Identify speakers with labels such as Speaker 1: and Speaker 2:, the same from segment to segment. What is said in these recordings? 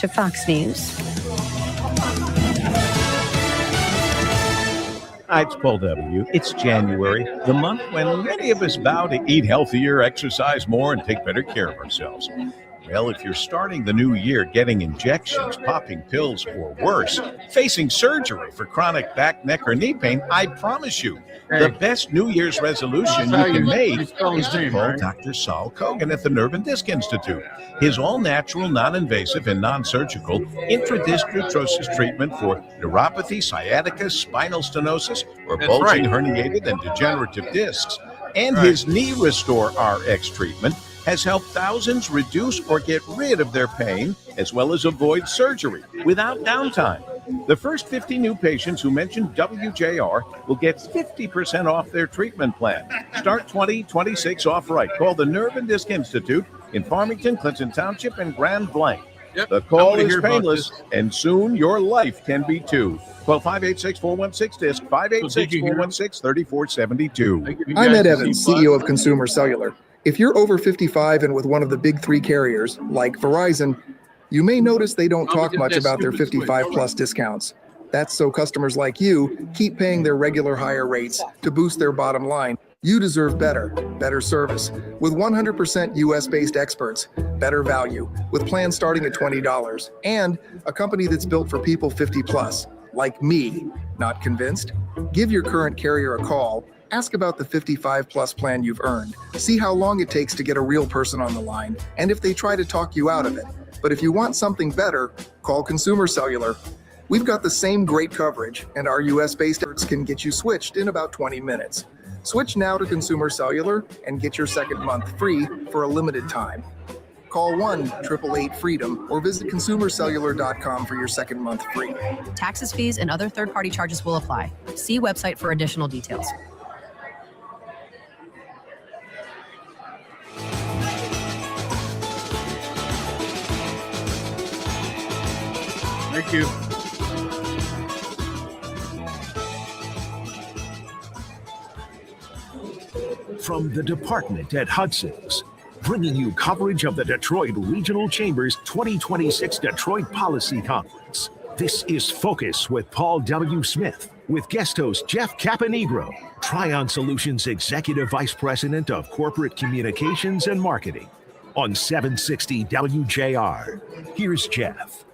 Speaker 1: to Fox News.
Speaker 2: Hi, it's Paul W. It's January, the month when many of us vow to eat healthier, exercise more, and take better care of ourselves. Well, if you're starting the new year getting injections, popping pills, or worse, facing surgery for chronic back, neck, or knee pain, I promise you, the best New Year's resolution you can make is to call Dr. Saul Kogan at the Nerve and Disc Institute. His all-natural, non-invasive, and non-surgical intradisc nutrosis treatment for neuropathy, sciatica, spinal stenosis, or bulging, herniated, and degenerative discs. And his Knee Restore RX treatment has helped thousands reduce or get rid of their pain, as well as avoid surgery without downtime. The first 50 new patients who mention WJR will get 50% off their treatment plan. Start 2026 off right. Call the Nerve and Disc Institute in Farmington, Clinton Township, and Grand Blanc.
Speaker 3: Yep.
Speaker 2: The call is painless, and soon your life can be too. Call 586-416-DISC, 586-416-3472.
Speaker 4: I'm Ed Evans, CEO of Consumer Cellular. If you're over 55 and with one of the big three carriers, like Verizon, you may notice they don't talk much about their 55-plus discounts. That's so customers like you keep paying their regular higher rates to boost their bottom line. You deserve better service. With 100% US-based experts, better value, with plans starting at $20, and a company that's built for people 50-plus, like me. Not convinced? Give your current carrier a call. Ask about the 55-plus plan you've earned. See how long it takes to get a real person on the line, and if they try to talk you out of it. But if you want something better, call Consumer Cellular. We've got the same great coverage, and our US-based experts can get you switched in about 20 minutes. Switch now to Consumer Cellular and get your second month free for a limited time. Call 1-888-FREEDOM or visit consumercellular.com for your second month free.
Speaker 5: Taxes, fees, and other third-party charges will apply. See website for additional details.
Speaker 3: Thank you.
Speaker 6: From the department at Hudson's, bringing you coverage of the Detroit Regional Chamber's 2026 Detroit Policy Conference. This is Focus with Paul W. Smith, with guest host Jeff Caponigro, Tryon Solutions Executive Vice President of Corporate Communications and Marketing, on 760 WJR. Here's Jeff.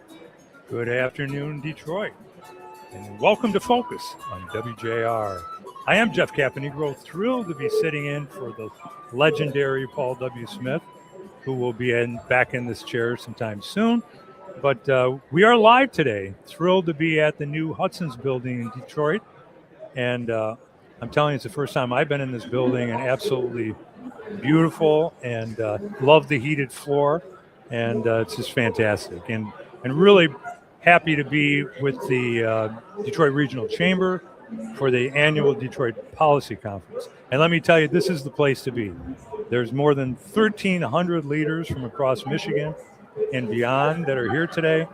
Speaker 7: Good afternoon, Detroit, and welcome to Focus on WJR. I am Jeff Caponigro, thrilled to be sitting in for the legendary Paul W. Smith, who will be back in this chair sometime soon. But we are live today, thrilled to be at the new Hudson's building in Detroit. And I'm telling you, it's the first time I've been in this building, and absolutely beautiful, and love the heated floor, and it's just fantastic. And really happy to be with the Detroit Regional Chamber for the annual Detroit Policy Conference. And let me tell you, this is the place to be. There's more than 1,300 leaders from across Michigan and beyond that are here today,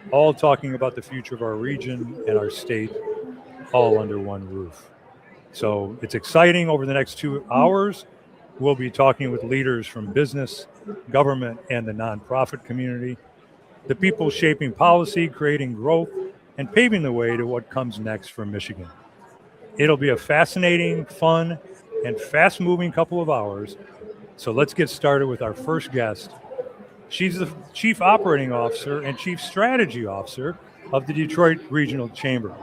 Speaker 7: all talking about the future of our region and our state, all under one roof. So it's exciting. Over the next 2 hours, we'll be talking with leaders from business, government, and the nonprofit community, the people shaping policy, creating growth, and paving the way to what comes next for Michigan. It'll be a fascinating, fun, and fast-moving couple of hours. So let's get started with our first guest. She's the Chief Operating Officer and Chief Strategy Officer of the Detroit Regional Chamber.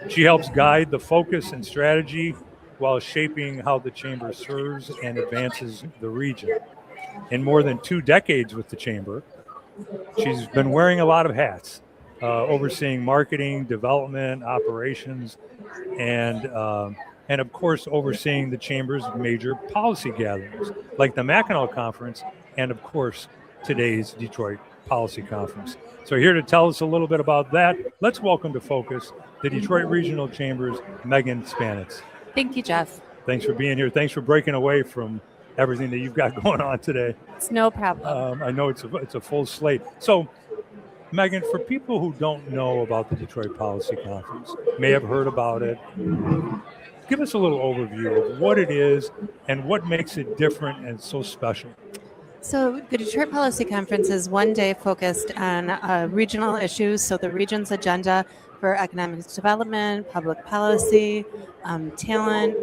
Speaker 7: She helps guide the focus and strategy while shaping how the Chamber serves and advances the region. In more than 2 decades with the Chamber, she's been wearing a lot of hats, overseeing marketing, development, operations, and of course overseeing the Chamber's major policy gatherings, like the Mackinac Conference, and of course today's Detroit Policy Conference. So here to tell us a little bit about that, let's welcome to Focus the Detroit Regional Chamber's Megan Spanitz.
Speaker 8: Thank you, Jeff.
Speaker 7: Thanks for being here. Thanks for breaking away from everything that you've got going on today.
Speaker 8: It's no problem.
Speaker 7: I know it's a full slate. So, Megan, for people who don't know about the Detroit Policy Conference, may have heard about it, give us a little overview of what it is and what makes it different and so special.
Speaker 8: So the Detroit Policy Conference is one day focused on regional issues. So the region's agenda for economic development, public policy, talent,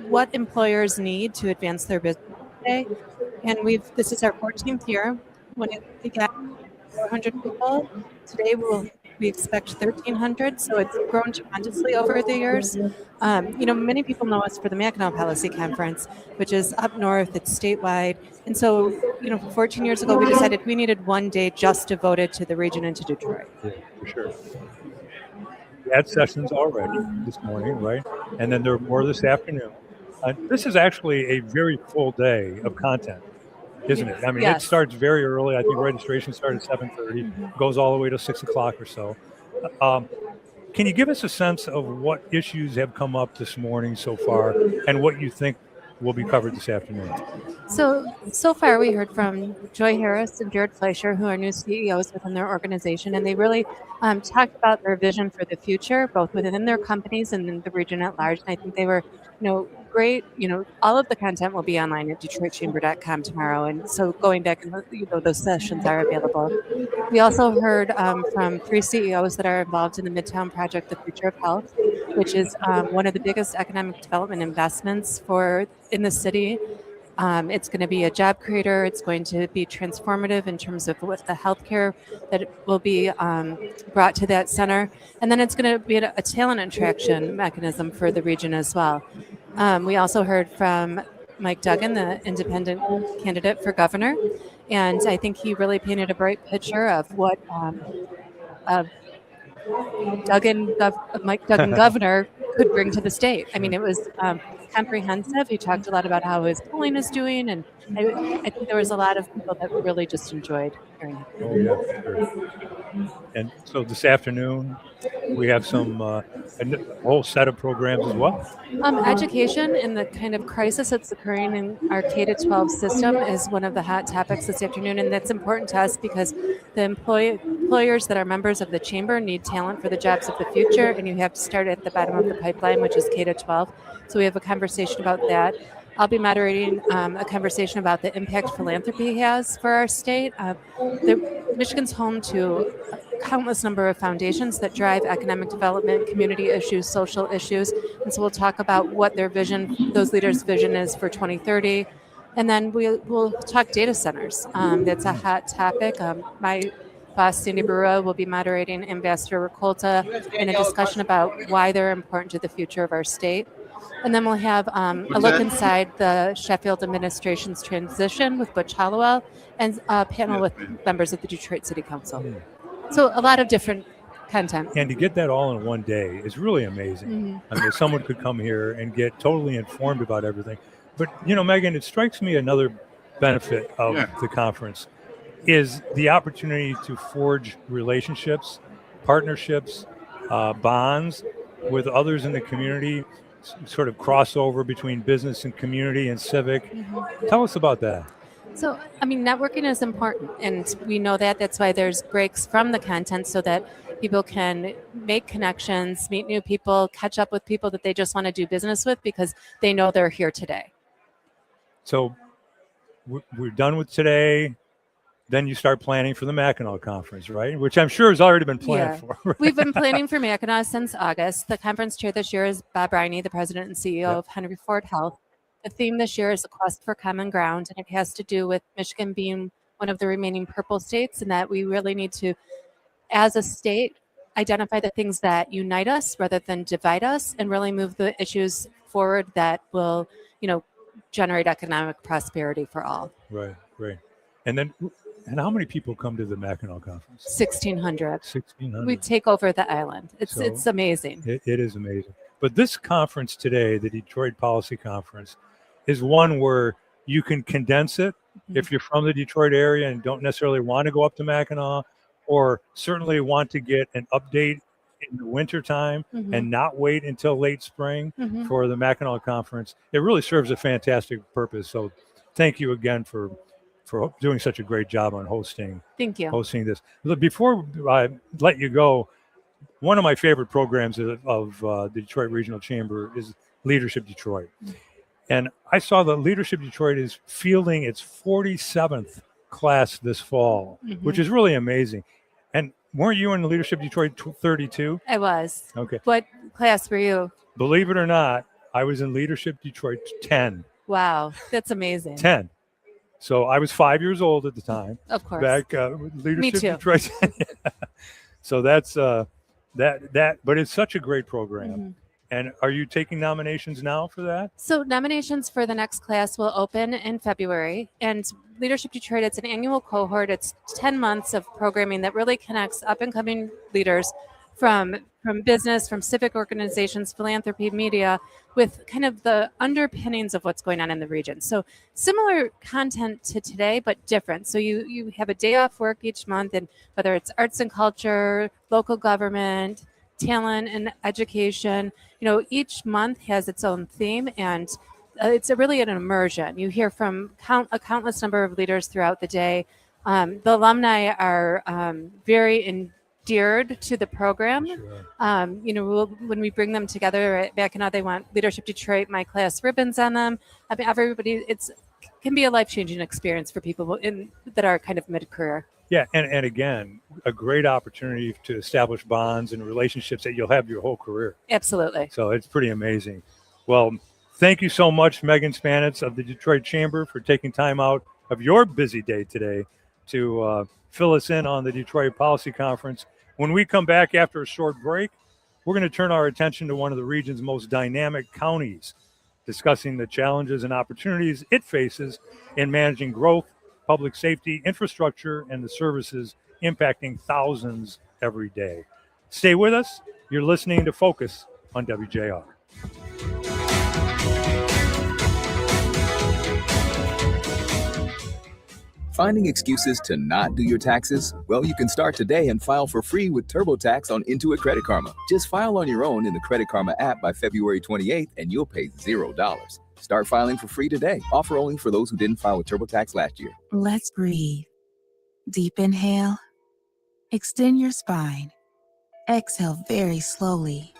Speaker 8: what employers need to advance their business today. And this is our 14th year. When it began, 400 people. Today we expect 1,300, so it's grown tremendously over the years. Many people know us for the Mackinac Policy Conference, which is up north, it's statewide. And so, 14 years ago, we decided we needed one day just devoted to the region and to Detroit.
Speaker 7: Yeah, for sure. We had sessions already this morning, right? And then there are more this afternoon. This is actually a very full day of content, isn't it? I mean,
Speaker 8: Yes.
Speaker 7: It starts very early. I think registration starts at 7:30, goes all the way to 6 o'clock or so. Can you give us a sense of what issues have come up this morning so far and what you think will be covered this afternoon?
Speaker 8: So far we heard from Joy Harris and Jared Fleischer, who are new CEOs within their organization, and they really talked about their vision for the future, both within their companies and in the region at large. And I think they were, great. All of the content will be online at DetroitChamber.com tomorrow, and so going back and those sessions are available. We also heard from 3 CEOs that are involved in the Midtown Project, the Future of Health, which is one of the biggest economic development investments in the city. It's going to be a job creator. It's going to be transformative in terms of what the healthcare that will be brought to that center. And then it's going to be a talent attraction mechanism for the region as well. We also heard from Mike Duggan, the independent candidate for governor. And I think he really painted a bright picture of what Mike Duggan governor could bring to the state. I mean, it was comprehensive. He talked a lot about how his polling is doing, and I think there was a lot of people that really just enjoyed hearing it.
Speaker 7: Oh, yeah, sure. And so this afternoon, we have a whole set of programs as well.
Speaker 8: Education and the kind of crisis that's occurring in our K-12 system is one of the hot topics this afternoon, and that's important to us because the employers that are members of the chamber need talent for the jobs of the future, and you have to start at the bottom of the pipeline, which is K-12. So we have a conversation about that. I'll be moderating a conversation about the impact philanthropy has for our state. Michigan's home to a countless number of foundations that drive economic development, community issues, social issues. And so we'll talk about what those leaders' vision is for 2030. And then we'll talk data centers. That's a hot topic. My boss, Cindy Barua, will be moderating Ambassador Ricolta in a discussion about why they're important to the future of our state. And then we'll have a look inside the Sheffield administration's transition with Butch Hollowell and a panel with members of the Detroit City Council. So a lot of different content.
Speaker 7: And to get that all in one day is really amazing. Mm-hmm. I mean, someone could come here and get totally informed about everything. But, Megan, it strikes me another benefit of the conference is the opportunity to forge relationships, partnerships, bonds with others in the community, sort of crossover between business and community and civic. Mm-hmm. Tell us about that.
Speaker 8: So, networking is important, and we know that. That's why there's breaks from the content so that people can make connections, meet new people, catch up with people that they just want to do business with because they know they're here today.
Speaker 7: So we're done with today. Then you start planning for the Mackinac Conference, right? Which I'm sure has already been planned for. Right?
Speaker 8: We've been planning for Mackinac since August. The conference chair this year is Bob Riney, the president and CEO of Henry Ford Health. The theme this year is the quest for common ground, and it has to do with Michigan being one of the remaining purple states, and that we really need to, as a state, identify the things that unite us rather than divide us, and really move the issues forward that will, generate economic prosperity for all.
Speaker 7: Right. And how many people come to the Mackinac Conference?
Speaker 8: 1,600.
Speaker 7: 1,600.
Speaker 8: We take over the island. It's amazing.
Speaker 7: It is amazing. But this conference today, the Detroit Policy Conference, is one where you can condense it if you're from the Detroit area and don't necessarily want to go up to Mackinac, or certainly want to get an update in the wintertime and not wait until late spring for the Mackinac Conference. It really serves a fantastic purpose. So thank you again for doing such a great job on hosting.
Speaker 8: Thank you.
Speaker 7: Hosting this. Before I let you go, one of my favorite programs of the Detroit Regional Chamber is Leadership Detroit. And I saw that Leadership Detroit is fielding its 47th class this fall, which is really amazing. And weren't you in Leadership Detroit 32?
Speaker 8: I was.
Speaker 7: Okay.
Speaker 8: What class were you?
Speaker 7: Believe it or not, I was in Leadership Detroit 10.
Speaker 8: Wow, that's amazing.
Speaker 7: 10. So I was 5 years old at the time.
Speaker 8: Of course.
Speaker 7: Back Leadership
Speaker 8: Me too.
Speaker 7: Detroit. So that's that. But it's such a great program. And are you taking nominations now for that?
Speaker 8: So nominations for the next class will open in February. And Leadership Detroit, it's an annual cohort. It's 10 months of programming that really connects up-and-coming leaders from business, from civic organizations, philanthropy, media, with kind of the underpinnings of what's going on in the region. So similar content to today, but different. So you have a day off work each month, and whether it's arts and culture, local government, talent and education, each month has its own theme, and it's really an immersion. You hear from a countless number of leaders throughout the day. The alumni are very endeared to the program. Sure. When we bring them together at Mackinac, they want Leadership Detroit My Class ribbons on them. I mean, everybody, can be a life-changing experience for people that are kind of mid-career.
Speaker 7: Yeah, and again, a great opportunity to establish bonds and relationships that you'll have your whole career.
Speaker 8: Absolutely.
Speaker 7: So it's pretty amazing. Well, thank you so much, Megan Spanitz of the Detroit Chamber, for taking time out of your busy day today to fill us in on the Detroit Policy Conference. When we come back after a short break, we're going to turn our attention to one of the region's most dynamic counties, discussing the challenges and opportunities it faces in managing growth, public safety, infrastructure, and the services impacting thousands every day. Stay with us. You're listening to Focus on WJR.
Speaker 1: Finding excuses to not do your taxes? Well, you can start today and file for free with TurboTax on Intuit Credit Karma. Just file on your own in the Credit Karma app by February 28th, and you'll pay $0. Start filing for free today. Offer only for those who didn't file with TurboTax last year.
Speaker 9: Let's breathe. Deep inhale. Extend your spine. Exhale very slowly.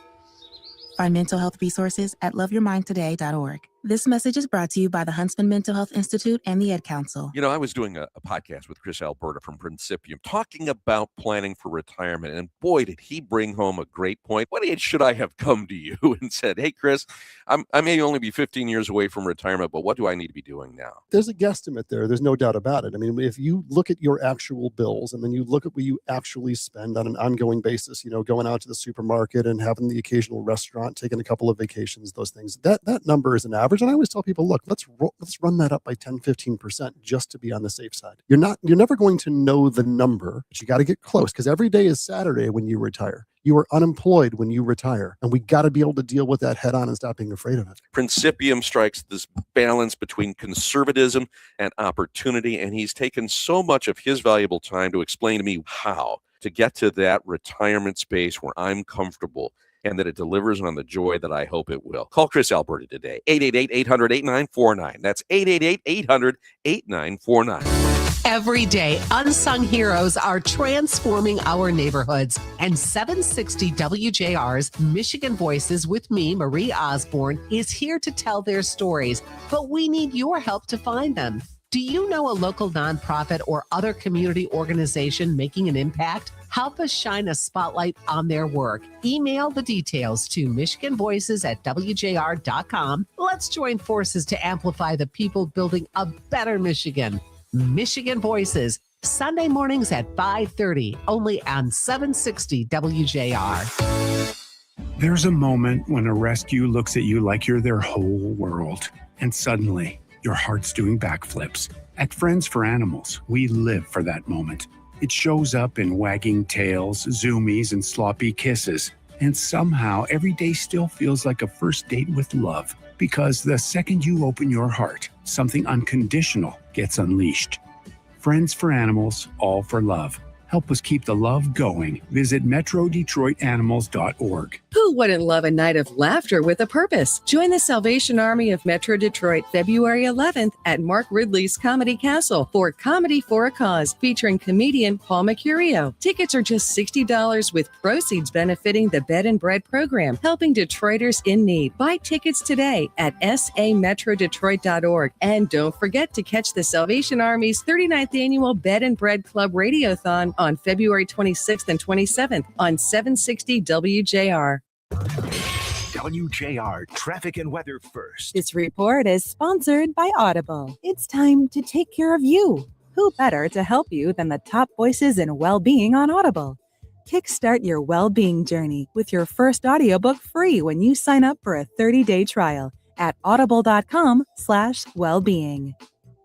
Speaker 9: Find mental health resources at loveyourmindtoday.org. This message is brought to you by the Huntsman Mental Health Institute and the Ed Council.
Speaker 10: I was doing a podcast with Chris Alberta from Principium talking about planning for retirement. And boy, did he bring home a great point. What age should I have come to you and said, hey, Chris, I may only be 15 years away from retirement, but what do I need to be doing now?
Speaker 3: There's a guesstimate there. There's no doubt about it. I mean, if you look at your actual bills and then you look at what you actually spend on an ongoing basis, going out to the supermarket and having the occasional restaurant, taking a couple of vacations, those things, that number is an average. And I always tell people, look, let's run that up by 10, 15% just to be on the safe side. You're never going to know the number, but you got to get close, because every day is Saturday when you retire. You are unemployed when you retire, and we got to be able to deal with that head on and stop being afraid of it.
Speaker 10: Principium strikes this balance between conservatism and opportunity, and he's taken so much of his valuable time to explain to me how to get to that retirement space where I'm comfortable and that it delivers on the joy that I hope it will. Call Chris Alberta today, 888-800-8949. That's 888-800-8949.
Speaker 11: Every day, unsung heroes are transforming our neighborhoods. And 760 WJR's Michigan Voices with me, Marie Osborne, is here to tell their stories. But we need your help to find them. Do you know a local nonprofit or other community organization making an impact? Help us shine a spotlight on their work. Email the details to michiganvoices@wjr.com. Let's join forces to amplify the people building a better Michigan. Michigan Voices, Sunday mornings at 5:30, only on 760 WJR.
Speaker 12: There's a moment when a rescue looks at you like you're their whole world, and suddenly your heart's doing backflips. At Friends for Animals, we live for that moment. It shows up in wagging tails, zoomies, and sloppy kisses. And somehow every day still feels like a first date with love. Because the second you open your heart, something unconditional gets unleashed. Friends for Animals, all for love. Help us keep the love going. Visit MetroDetroitAnimals.org.
Speaker 11: Who
Speaker 13: Who wouldn't love a night of laughter with a purpose? Join the Salvation Army of Metro Detroit February 11th at Mark Ridley's Comedy Castle for Comedy for a Cause, featuring comedian Paul Mercurio. Tickets are just $60 with proceeds benefiting the Bed and Bread program, helping Detroiters in need. Buy tickets today at sametrodetroit.org. And don't forget to catch the Salvation Army's 39th Annual Bed and Bread Club Radiothon on February 26th and 27th on 760 WJR.
Speaker 6: WJR Traffic and Weather First.
Speaker 14: This report is sponsored by Audible. It's time to take care of you. Who better to help you than the top voices in well-being on Audible? Kickstart your well-being journey with your first audiobook free when you sign up for a 30-day trial at audible.com/wellbeing.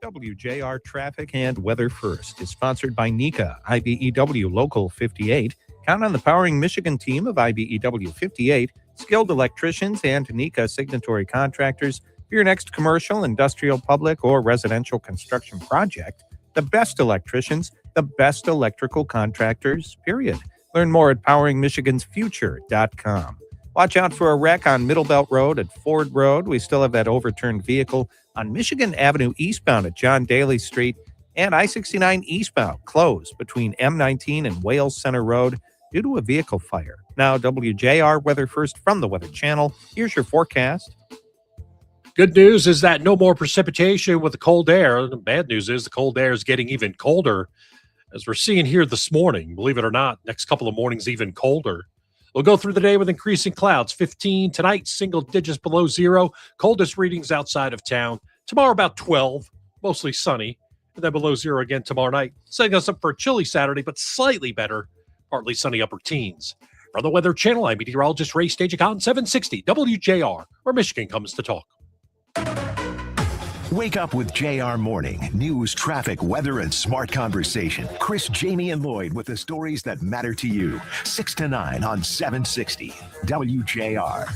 Speaker 2: WJR Traffic and Weather First is sponsored by NECA, IBEW Local 58. Count on the Powering Michigan team of IBEW 58, skilled electricians and NECA signatory contractors for your next commercial, industrial, public, or residential construction project. The best electricians, the best electrical contractors, period. Learn more at poweringmichigansfuture.com. Watch out for a wreck on Middle Belt Road at Ford Road. We still have that overturned vehicle on Michigan Avenue eastbound at John Daly Street, and I-69 eastbound closed between M19 and Wales Center Road due to a vehicle fire. Now, WJR Weather First from the Weather Channel. Here's your forecast.
Speaker 15: Good news is that no more precipitation with the cold air. The bad news is the cold air is getting even colder, as we're seeing here this morning. Believe it or not, next couple of mornings even colder. We'll go through the day with increasing clouds. 15 tonight, single digits below zero. Coldest readings outside of town. Tomorrow about 12, mostly sunny. And then below zero again tomorrow night. Setting us up for a chilly Saturday, but slightly better. Partly sunny upper teens. From the Weather Channel, I'm meteorologist Ray Stagicon, 760 WJR, where Michigan comes to talk.
Speaker 6: Wake up with JR Morning. News, traffic, weather, and smart conversation. Chris, Jamie, and Lloyd with the stories that matter to you. 6 to 9 on 760 WJR.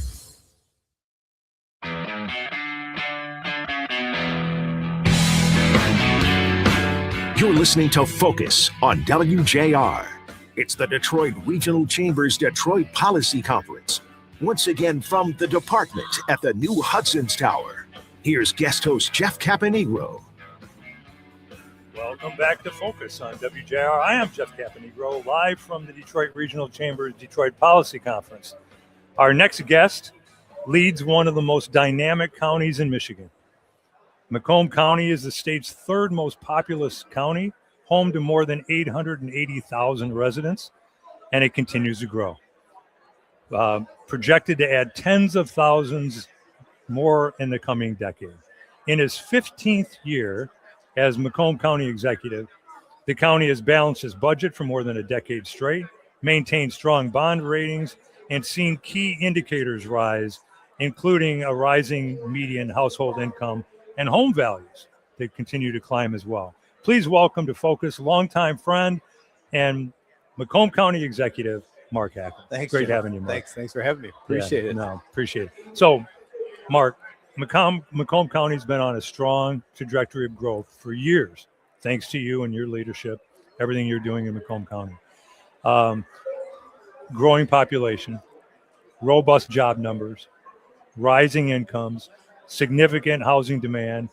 Speaker 6: You're listening to Focus on WJR. It's the Detroit Regional Chamber's Detroit Policy Conference. Once again from the department at the new Hudson's Tower. Here's guest host Jeff Caponigro.
Speaker 7: Welcome back to Focus on WJR. I am Jeff Caponigro, live from the Detroit Regional Chamber's Detroit Policy Conference. Our next guest leads one of the most dynamic counties in Michigan. Macomb County is the state's third most populous county, home to more than 880,000 residents, and it continues to grow. Projected to add tens of thousands more in the coming decade. In his 15th year as Macomb County executive, the county has balanced its budget for more than a decade straight, maintained strong bond ratings, and seen key indicators rise, including a rising median household income and home values that continue to climb as well. Please welcome to Focus longtime friend and Macomb County executive, Mark Hackman.
Speaker 16: Thanks.
Speaker 7: Great
Speaker 16: Jim.
Speaker 7: having you, Mark.
Speaker 16: Thanks for having me. Appreciate it.
Speaker 7: No, appreciate it. So, Mark, Macomb County's been on a strong trajectory of growth for years, thanks to you and your leadership, everything you're doing in Macomb County. Growing population, robust job numbers, rising incomes, significant housing demand.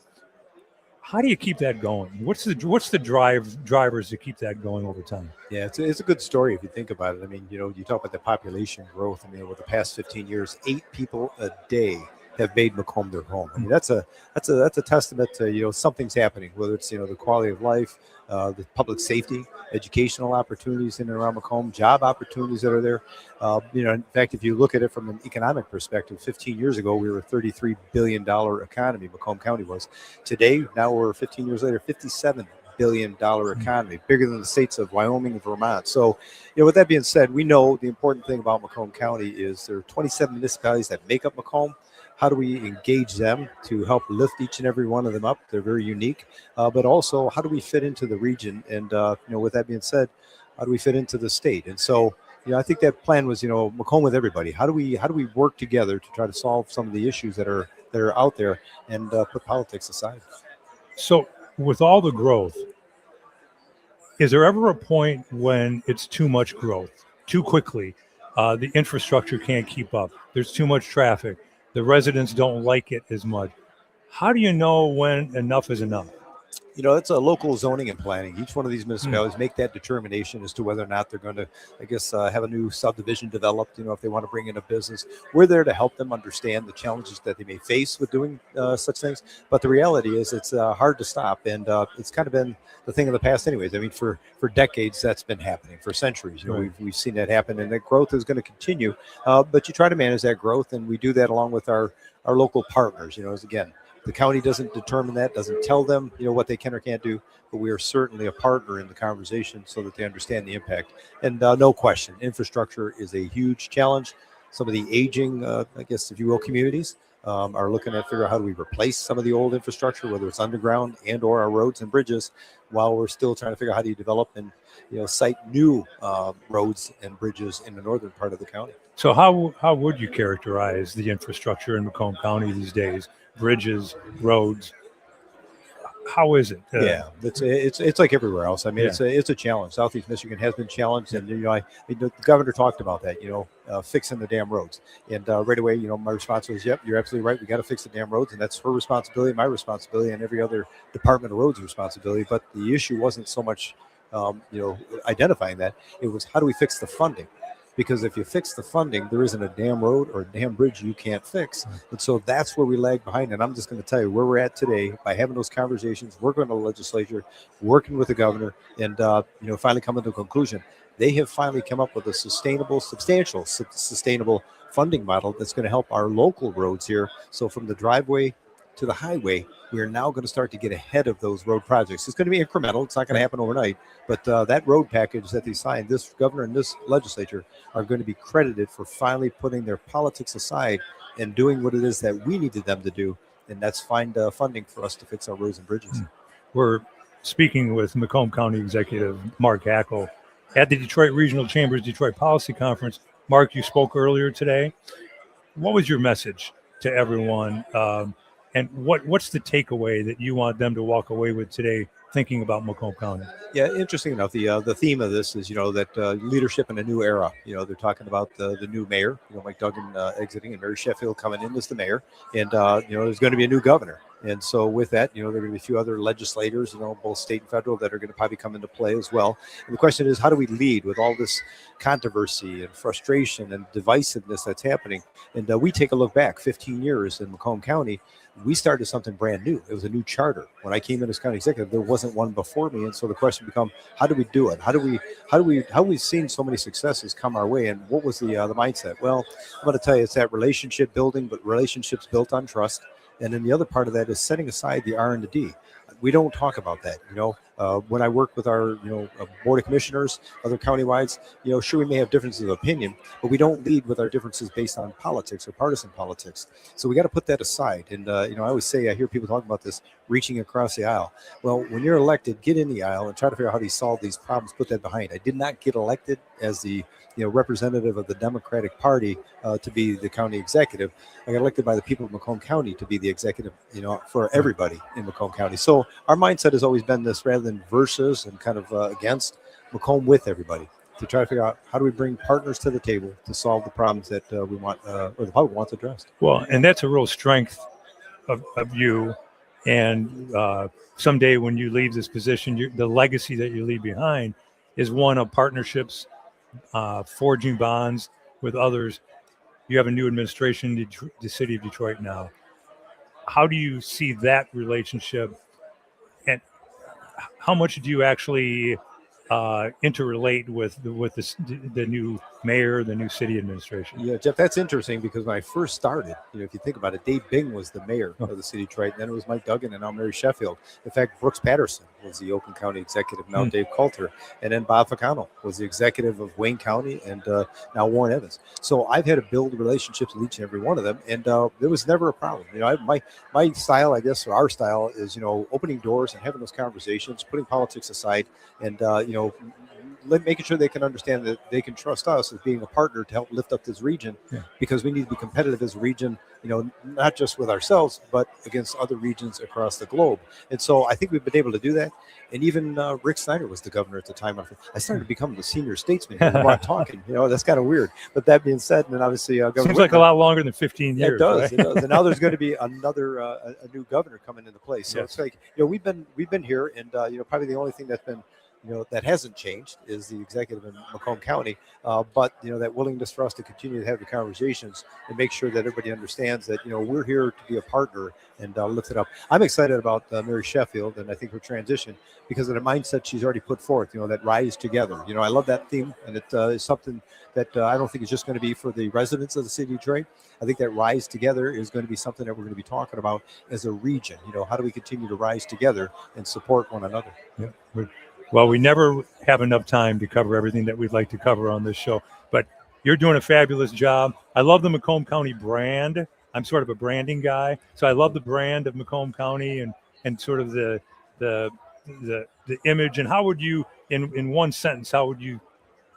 Speaker 7: How do you keep that going? What's the drivers to keep that going over time?
Speaker 16: Yeah, it's a good story if you think about it. I mean, you talk about the population growth. I mean, over the past 15 years, 8 people a day have made Macomb their home. I mean, that's a testament to something's happening. Whether it's the quality of life, the public safety, educational opportunities in and around Macomb, job opportunities that are there. In fact, if you look at it from an economic perspective, 15 years ago we were a $33 billion economy. Macomb County was. Today, now we're 15 years later, $57 billion economy, bigger than the states of Wyoming and Vermont. So, with that being said, we know the important thing about Macomb County is there are 27 municipalities that make up Macomb. How do we engage them to help lift each and every one of them up? They're very unique, but also how do we fit into the region? And with that being said, how do we fit into the state? And so, I think that plan was, Macomb with everybody. How do we work together to try to solve some of the issues that are out there and put politics aside?
Speaker 7: So, with all the growth, is there ever a point when it's too much growth, too quickly, The infrastructure can't keep up. There's too much traffic. The residents don't like it as much. How do you know when enough is enough?
Speaker 16: It's a local zoning and planning. Each one of these municipalities make that determination as to whether or not they're going to, have a new subdivision developed. If they want to bring in a business, we're there to help them understand the challenges that they may face with doing such things. But the reality is, it's hard to stop, and it's kind of been the thing of the past, anyways. I mean, for decades, that's been happening. For centuries,
Speaker 7: Right.
Speaker 16: we've seen that happen, and that growth is going to continue. But you try to manage that growth, and we do that along with our local partners. The county doesn't determine that, doesn't tell them, what they can or can't do, but we are certainly a partner in the conversation so that they understand the impact. And no question, infrastructure is a huge challenge. Some of the aging, if you will, communities are looking at figure out how do we replace some of the old infrastructure, whether it's underground and or our roads and bridges, while we're still trying to figure out how do you develop and site new roads and bridges in the northern part of the county.
Speaker 7: So how would you characterize the infrastructure in Macomb County these days? Bridges, roads. How is it?
Speaker 16: It's like everywhere else. I mean, it's a challenge. Southeast Michigan has been challenged, and the governor talked about that. Fixing the damn roads, and right away, my response was, "Yep, you're absolutely right. We got to fix the damn roads, and that's her responsibility, my responsibility, and every other department of roads' responsibility." But the issue wasn't so much, identifying that; it was how do we fix the funding. Because if you fix the funding, there isn't a damn road or a damn bridge you can't fix. And so that's where we lag behind. And I'm just going to tell you where we're at today by having those conversations, working in the legislature, working with the governor, and finally coming to a conclusion. They have finally come up with a sustainable funding model that's going to help our local roads here. So from the driveway to the highway, we are now going to start to get ahead of those road projects. It's going to be incremental. It's not going to happen overnight. But that road package that they signed, this governor and this legislature are going to be credited for finally putting their politics aside and doing what it is that we needed them to do. And that's find funding for us to fix our roads and bridges.
Speaker 7: We're speaking with Macomb County Executive Mark Hackle at the Detroit Regional Chamber's Detroit Policy Conference. Mark, you spoke earlier today. What was your message to everyone? And what's the takeaway that you want them to walk away with today thinking about Macomb County?
Speaker 16: Yeah, interesting enough, the theme of this is, that leadership in a new era. They're talking about the new mayor, Mike Duggan exiting and Mary Sheffield coming in as the mayor. And, there's going to be a new governor. And so with that, there are going to be a few other legislators, both state and federal, that are going to probably come into play as well. And the question is, how do we lead with all this controversy and frustration and divisiveness that's happening? And we take a look back 15 years in Macomb County. We started something brand new. It was a new charter. When I came in as county executive, there wasn't one before me. And so the question became, how do we do it? How we've seen so many successes come our way? And what was the mindset? Well, I'm going to tell you, it's that relationship building, but relationships built on trust. And then the other part of that is setting aside the R and the D. We don't talk about that. When I work with our, board of commissioners, other countywides, sure, we may have differences of opinion, but we don't lead with our differences based on politics or partisan politics. So we got to put that aside. And, I always say, I hear people talking about this, reaching across the aisle. Well, when you're elected, get in the aisle and try to figure out how do you solve these problems, put that behind. I did not get elected as the representative of the Democratic Party to be the county executive. I got elected by the people of Macomb County to be the executive, for everybody in Macomb County. So our mindset has always been this, rather than versus and kind of against, Macomb with everybody, to try to figure out how do we bring partners to the table to solve the problems that we want or the public wants addressed.
Speaker 7: Well, and that's a real strength of you. And someday when you leave this position, the legacy that you leave behind is one of partnerships, forging bonds with others. You have a new administration in the city of Detroit now. How do you see that relationship, and how much do you actually interrelate with the new mayor, the new city administration?
Speaker 16: Yeah, Jeff, that's interesting because when I first started, if you think about it, Dave Bing was the mayor of the city of Detroit, and then it was Mike Duggan and now Mary Sheffield. In fact, Brooks Patterson was the Oakland County executive, now Dave Coulter, and then Bob Ficano was the executive of Wayne County, and now Warren Evans. So I've had to build relationships with each and every one of them, and there was never a problem. My style, I guess, or our style is, opening doors and having those conversations, putting politics aside, and making sure they can understand that they can trust us as being a partner to help lift up this region, because we need to be competitive as a region, not just with ourselves, but against other regions across the globe. And so I think we've been able to do that. And even Rick Snyder was the governor at the time. I started to become the senior statesman here while I'm talking. That's kind of weird. But that being said, and then obviously Governor
Speaker 7: Seems like a lot longer than 15 years.
Speaker 16: It does.
Speaker 7: Right?
Speaker 16: It does. And now there's going to be another a new governor coming into place. So it's like we've been here, and probably the only thing that's been that hasn't changed is the executive in Macomb County, but that willingness for us to continue to have the conversations and make sure that everybody understands that we're here to be a partner and lift it up. I'm excited about Mary Sheffield, and I think her transition because of the mindset she's already put forth. That rise together. I love that theme, and it is something that I don't think is just going to be for the residents of the city of Detroit. I think that rise together is going to be something that we're going to be talking about as a region. How do we continue to rise together and support one another?
Speaker 7: Yeah. Well, we never have enough time to cover everything that we'd like to cover on this show, but you're doing a fabulous job. I love the Macomb County brand. I'm sort of a branding guy, so I love the brand of Macomb County and sort of the image. And how would you, in one sentence, how would you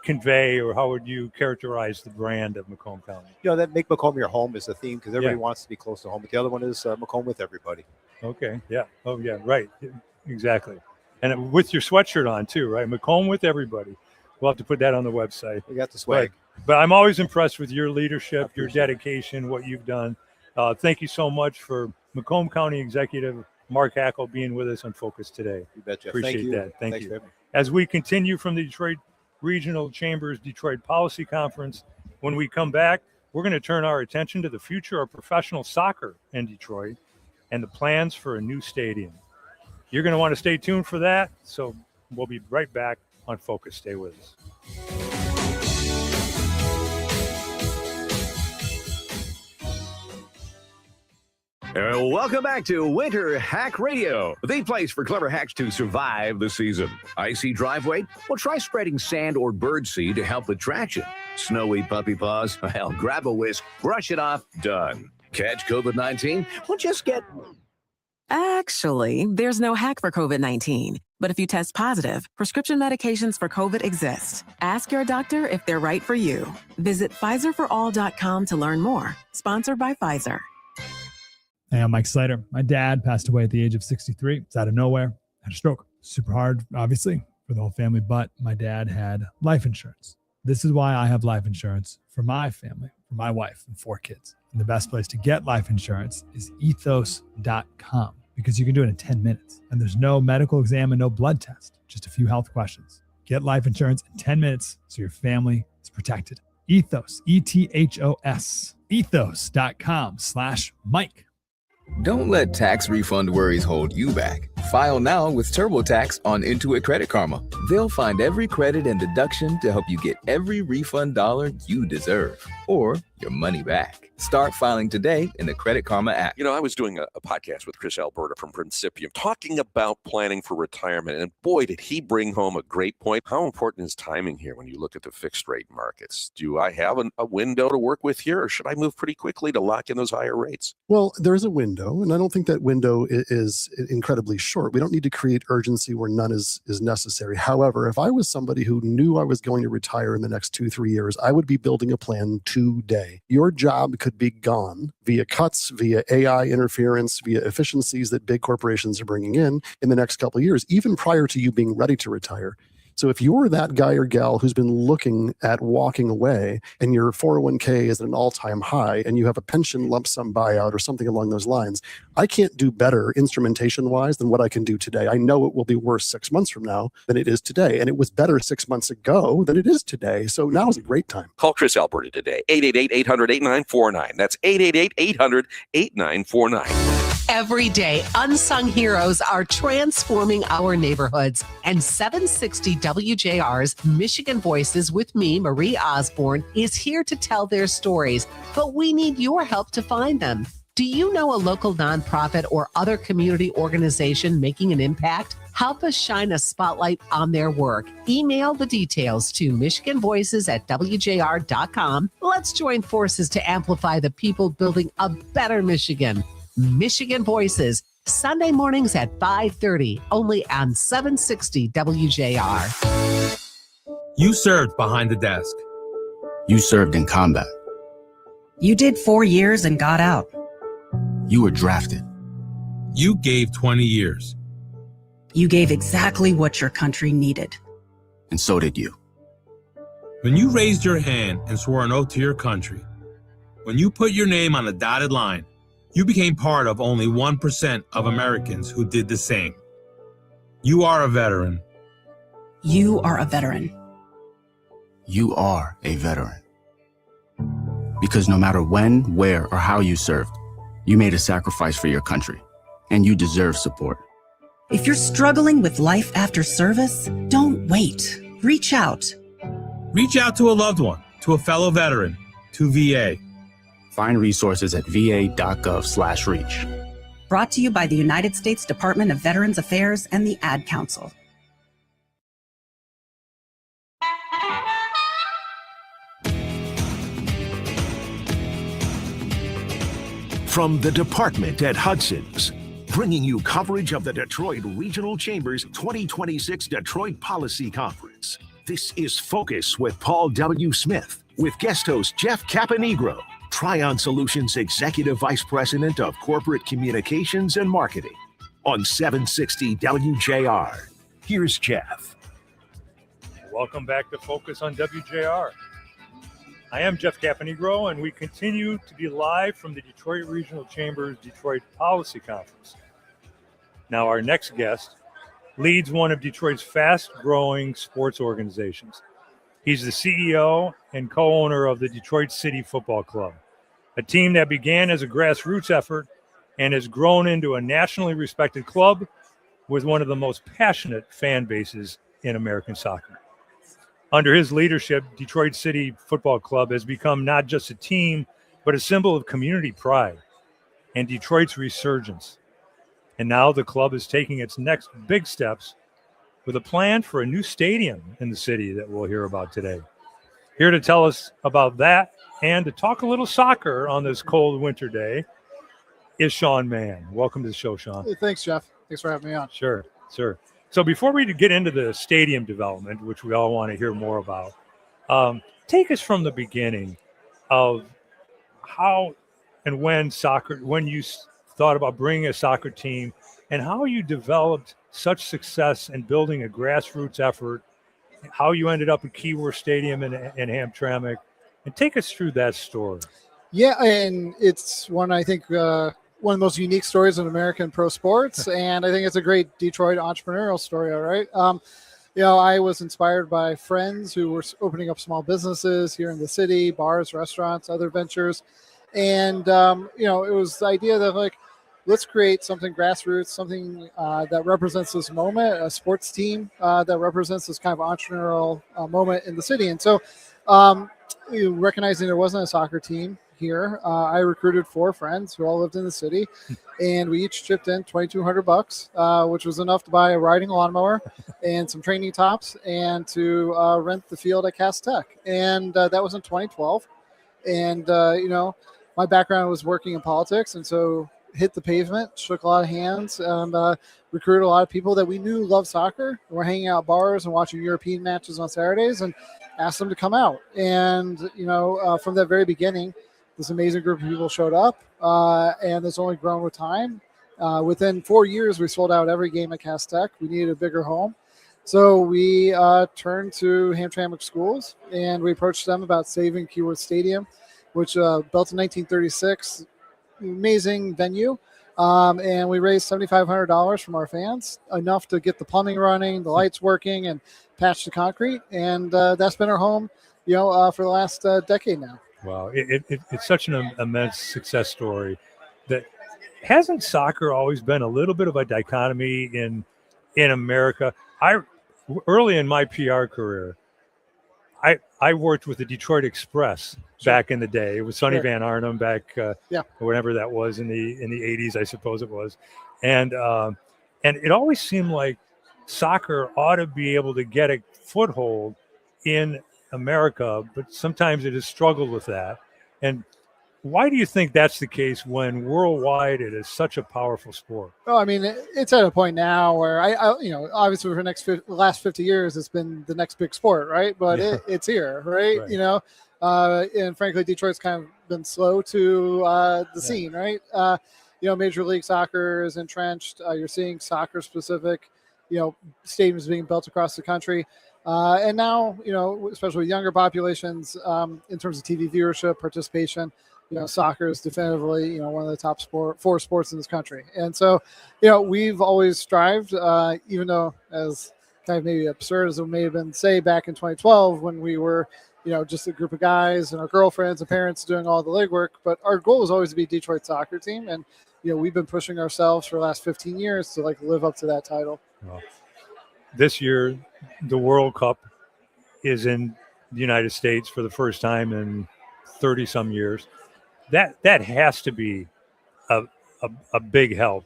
Speaker 7: convey or how would you characterize the brand of Macomb County?
Speaker 16: That make Macomb your home is the theme because everybody wants to be close to home, but the other one is Macomb with everybody.
Speaker 7: Okay. Yeah. Oh, yeah. Right. Exactly. And with your sweatshirt on too, right? Macomb with everybody. We'll have to put that on the website.
Speaker 16: We got the swag.
Speaker 7: But I'm always impressed with your leadership, your dedication, what you've done. Thank you so much for Macomb County Executive Mark Hackle being with us on Focus today.
Speaker 16: You betcha.
Speaker 7: Appreciate that. Thank
Speaker 16: Thanks
Speaker 7: you. As we continue from the Detroit Regional Chambers Detroit Policy Conference, when we come back, we're going to turn our attention to the future of professional soccer in Detroit and the plans for a new stadium. You're going to want to stay tuned for that. So we'll be right back on Focus. Stay with us.
Speaker 17: Welcome back to Winter Hack Radio, the place for clever hacks to survive the season. Icy driveway? Well, try spreading sand or birdseed to help with traction. Snowy puppy paws? Well, grab a whisk, brush it off, done. Catch COVID-19? Well, just get...
Speaker 18: Actually, there's no hack for COVID-19. But if you test positive, prescription medications for COVID exist. Ask your doctor if they're right for you. Visit PfizerForAll.com to learn more. Sponsored by Pfizer.
Speaker 19: Hey, I'm Mike Slater. My dad passed away at the age of 63. It's out of nowhere. Had a stroke. Super hard, obviously, for the whole family, but my dad had life insurance. This is why I have life insurance for my family, for my wife and 4 kids. And the best place to get life insurance is ethos.com because you can do it in 10 minutes. And there's no medical exam and no blood test, just a few health questions. Get life insurance in 10 minutes so your family is protected. Ethos, ETHOS, ethos.com/Mike.
Speaker 1: Don't let tax refund worries hold you back. File now with TurboTax on Intuit Credit Karma. They'll find every credit and deduction to help you get every refund dollar you deserve or your money back. Start filing today in the Credit Karma app.
Speaker 10: I was doing a podcast with Chris Alberta from Principium talking about planning for retirement. And boy, did he bring home a great point. How important is timing here when you look at the fixed rate markets? Do I have a window to work with here, or should I move pretty quickly to lock in those higher rates?
Speaker 3: Well, there is a window, and I don't think that window is incredibly short. We don't need to create urgency where none is necessary. However, if I was somebody who knew I was going to retire in the next 2-3 years, I would be building a plan today. Your job could be gone via cuts, via AI interference, via efficiencies that big corporations are bringing in the next couple of years, even prior to you being ready to retire. So if you're that guy or gal who's been looking at walking away and your 401k is at an all-time high and you have a pension lump sum buyout or something along those lines, I can't do better instrumentation-wise than what I can do today. I know it will be worse 6 months from now than it is today. And it was better 6 months ago than it is today. So now is a great time.
Speaker 10: Call Chris Alberta today, 888-800-8949. That's 888-800-8949.
Speaker 11: Every day, unsung heroes are transforming our neighborhoods. And 760 WJR's Michigan Voices with me, Marie Osborne, is here to tell their stories. But we need your help to find them. Do you know a local nonprofit or other community organization making an impact? Help us shine a spotlight on their work. Email the details to michiganvoices@wjr.com. Let's join forces to amplify the people building a better Michigan. Michigan Voices, Sunday mornings at 5:30, only on 760 WJR.
Speaker 20: You served behind the desk.
Speaker 21: You served in combat.
Speaker 22: You did 4 years and got out.
Speaker 21: You were drafted.
Speaker 20: You gave 20 years.
Speaker 22: You gave exactly what your country needed.
Speaker 21: And so did you.
Speaker 20: When you raised your hand and swore an oath to your country, when you put your name on a dotted line, you became part of only 1% of Americans who did the same. You are a veteran.
Speaker 22: You are a veteran.
Speaker 21: You are a veteran. Because no matter when, where, or how you served, you made a sacrifice for your country, and you deserve support.
Speaker 22: If you're struggling with life after service, don't wait. Reach out.
Speaker 20: Reach out to a loved one, to a fellow veteran, to VA.
Speaker 21: Find resources at va.gov/reach.
Speaker 22: Brought to you by the United States Department of Veterans Affairs and the Ad Council.
Speaker 6: From the department at Hudson's, bringing you coverage of the Detroit Regional Chamber's 2026 Detroit Policy Conference. This is Focus with Paul W. Smith, with guest host Jeff Caponigro, Tryon Solutions Executive Vice President of Corporate Communications and Marketing, on 760 WJR. Here's Jeff.
Speaker 7: Welcome back to Focus on WJR. I am Jeff Caponigro, and we continue to be live from the Detroit Regional Chamber's Detroit Policy Conference. Now, our next guest leads one of Detroit's fast-growing sports organizations. He's the CEO and co-owner of the Detroit City Football Club, a team that began as a grassroots effort and has grown into a nationally respected club with one of the most passionate fan bases in American soccer. Under his leadership, Detroit City Football Club has become not just a team, but a symbol of community pride and Detroit's resurgence. And now the club is taking its next big steps with a plan for a new stadium in the city that we'll hear about today. Here to tell us about that and to talk a little soccer on this cold winter day is Sean Mann. Welcome to the show, Sean.
Speaker 23: Hey, thanks, Jeff. Thanks for having me on.
Speaker 7: Sure. So before we get into the stadium development, which we all want to hear more about, take us from the beginning of how and when you thought about bringing a soccer team and how you developed such success in building a grassroots effort, how you ended up at Keyworth Stadium in Hamtramck, and take us through that story.
Speaker 23: Yeah, and it's one, I think, one of the most unique stories in American pro sports, and I think it's a great Detroit entrepreneurial story, all right? I was inspired by friends who were opening up small businesses here in the city, bars, restaurants, other ventures, and, it was the idea that, let's create something grassroots, something that represents this moment, a sports team that represents this kind of entrepreneurial moment in the city. And so recognizing there wasn't a soccer team here, I recruited 4 friends who all lived in the city, and we each chipped in $2,200, which was enough to buy a riding lawnmower and some training tops and to rent the field at Cass Tech. And that was in 2012. And, my background was working in politics, and so hit the pavement, shook a lot of hands, and recruited a lot of people that we knew loved soccer. We're hanging out at bars and watching European matches on Saturdays and asked them to come out. And, from that very beginning, this amazing group of people showed up, and it's only grown with time. Within 4 years, we sold out every game at Cass Tech. We needed a bigger home. So we turned to Hamtramck Schools, and we approached them about saving Keyworth Stadium, which built in 1936, amazing venue. And we raised $7,500 from our fans, enough to get the plumbing running, the lights working, and patch the concrete. And that's been our home, for the last decade now.
Speaker 7: Wow, it's such an immense success story. That hasn't soccer always been a little bit of a dichotomy in America? Early in my PR career, I worked with the Detroit Express back in the day. It was Sonny Van Arnhem back, whenever that was in the 80s, I suppose it was, and it always seemed like soccer ought to be able to get a foothold in America, but sometimes it has struggled with that. And Why do you think that's the case when worldwide it is such a powerful sport?
Speaker 23: Well, I mean, it's at a point now where obviously for the last 50 years, it's been the next big sport, right? But it's here, right? And frankly, Detroit's kind of been slow to the scene, right? Major League Soccer is entrenched. You're seeing soccer-specific, stadiums being built across the country. And now, especially with younger populations, in terms of TV viewership, participation, soccer is definitively, one of the top four sports in this country. And so, we've always strived, even though as kind of maybe absurd as it may have been, say, back in 2012 when we were, just a group of guys and our girlfriends and parents doing all the legwork. But our goal was always to be Detroit soccer team. And, we've been pushing ourselves for the last 15 years to live up to that title.
Speaker 7: Well, this year, the World Cup is in the United States for the first time in 30 some years. That has to be a big help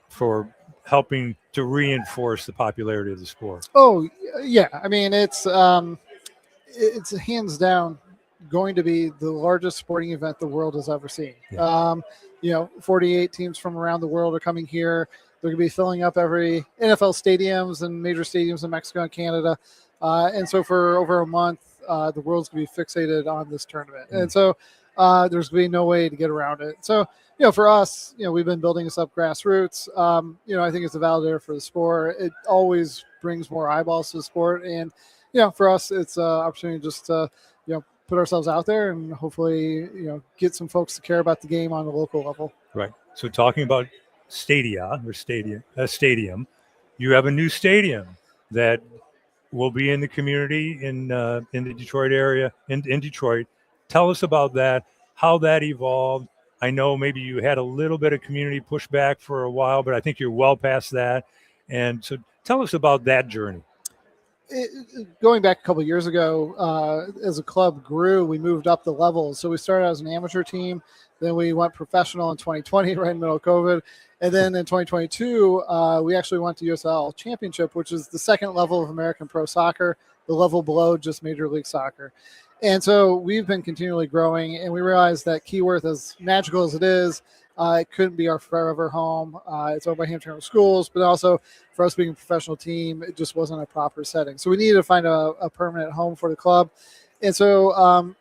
Speaker 7: for helping to reinforce the popularity of the sport.
Speaker 23: Oh yeah, I mean it's hands down going to be the largest sporting event the world has ever seen. Yeah. 48 teams from around the world are coming here. They're going to be filling up every NFL stadiums and major stadiums in Mexico and Canada. And so for over a month, the world's going to be fixated on this tournament. And so there's going to be no way to get around it. So, for us, we've been building this up grassroots. I think it's a validator for the sport. It always brings more eyeballs to the sport. And, for us, it's an opportunity just to, put ourselves out there and hopefully, get some folks to care about the game on a local level.
Speaker 7: Right. So talking about stadium, you have a new stadium that will be in the community in the Detroit area, in Detroit. Tell us about that, how that evolved. I know maybe you had a little bit of community pushback for a while, but I think you're well past that. And so tell us about that journey.
Speaker 23: Going back a couple of years ago, as a club grew, we moved up the levels. So we started as an amateur team. Then we went professional in 2020, right in the middle of COVID. And then in 2022, we actually went to USL Championship, which is the second level of American Pro Soccer, the level below just Major League Soccer. And so we've been continually growing, and we realized that Keyworth, as magical as it is, it couldn't be our forever home. It's owned by Hampton Schools, but also for us being a professional team, it just wasn't a proper setting. So we needed to find a permanent home for the club. And so,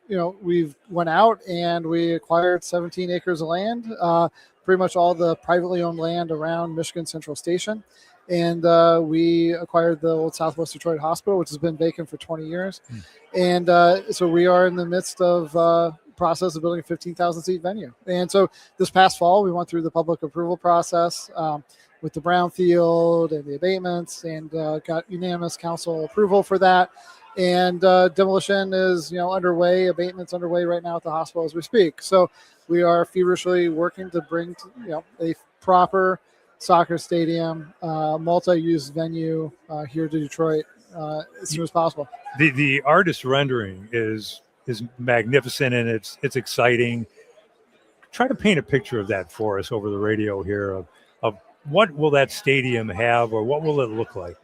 Speaker 23: we've went out and we acquired 17 acres of land, pretty much all the privately owned land around Michigan Central Station. And we acquired the old Southwest Detroit Hospital, which has been vacant for 20 years. And so we are in the midst of process of building a 15,000 seat venue. And so this past fall, we went through the public approval process with the brownfield and the abatements and got unanimous council approval for that. And demolition is, underway. Abatement's underway right now at the hospital as we speak. So we are feverishly working to bring, a proper soccer stadium, multi-use venue here to Detroit as soon as possible.
Speaker 7: The artist rendering is magnificent and it's exciting. Try to paint a picture of that for us over the radio here of what will that stadium have or what will it look like?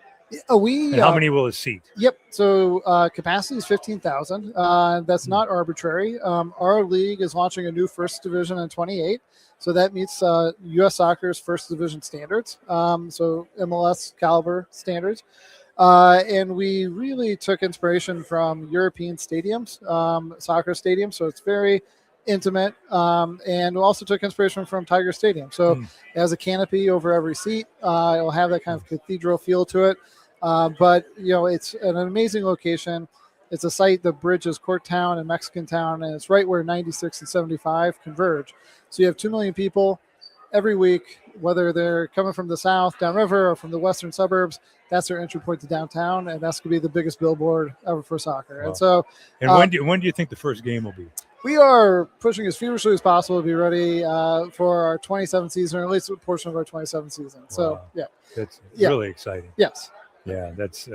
Speaker 7: And how many will it seat?
Speaker 23: Yep. So capacity is 15,000. That's not arbitrary. Our league is launching a new first division in 28. So that meets U.S. Soccer's first division standards. So MLS caliber standards. And we really took inspiration from European stadiums, soccer stadiums. So it's very intimate. And we also took inspiration from Tiger Stadium. So it has a canopy over every seat. It'll have that kind of cathedral feel to it. But, it's an amazing location. It's a site that bridges Corktown and Mexican Town, and it's right where 96 and 75 converge. So you have 2 million people every week, whether they're coming from the south, downriver, or from the western suburbs. That's their entry point to downtown, and that's going to be the biggest billboard ever for soccer. Wow. And so,
Speaker 7: when do you think the first game will be?
Speaker 23: We are pushing as feverishly as possible to be ready for our 27th season, or at least a portion of our 27th season. Wow. So,
Speaker 7: it's really exciting.
Speaker 23: Yes.
Speaker 7: Yeah, that's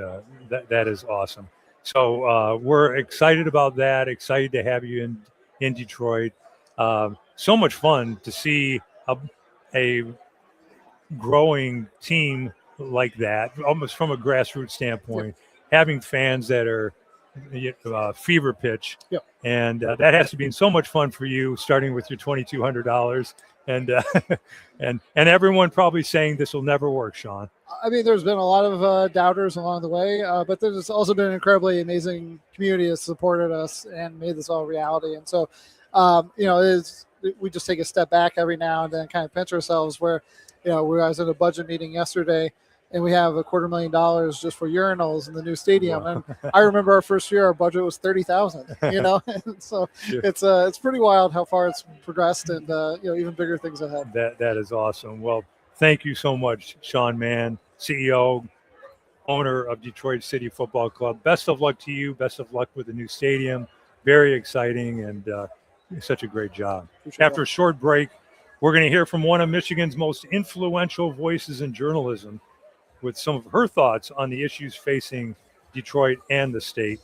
Speaker 7: that is awesome. So we're excited about that. Excited to have you in Detroit. So much fun to see a growing team like that, almost from a grassroots standpoint, having fans that are fever pitch.
Speaker 23: Yep.
Speaker 7: And that has to be so much fun for you, starting with your $2,200. And and everyone probably saying this will never work, Sean.
Speaker 23: I mean, there's been a lot of doubters along the way, but there's also been an incredibly amazing community that supported us and made this all reality. And so, we just take a step back every now and then, kind of pinch ourselves. Where, we was in a budget meeting yesterday, and we have $250,000 just for urinals in the new stadium.
Speaker 7: Wow.
Speaker 23: And I remember our first year, our budget was $30,000. And so
Speaker 7: Sure.
Speaker 23: it's pretty wild how far it's progressed, and even bigger things ahead.
Speaker 7: That is awesome. Well, thank you so much, Sean Mann, CEO, owner of Detroit City Football Club. Best of luck to you. Best of luck with the new stadium. Very exciting, and such a great job. After a short break, we're going to hear from one of Michigan's most influential voices in journalism, with some of her thoughts on the issues facing Detroit and the state,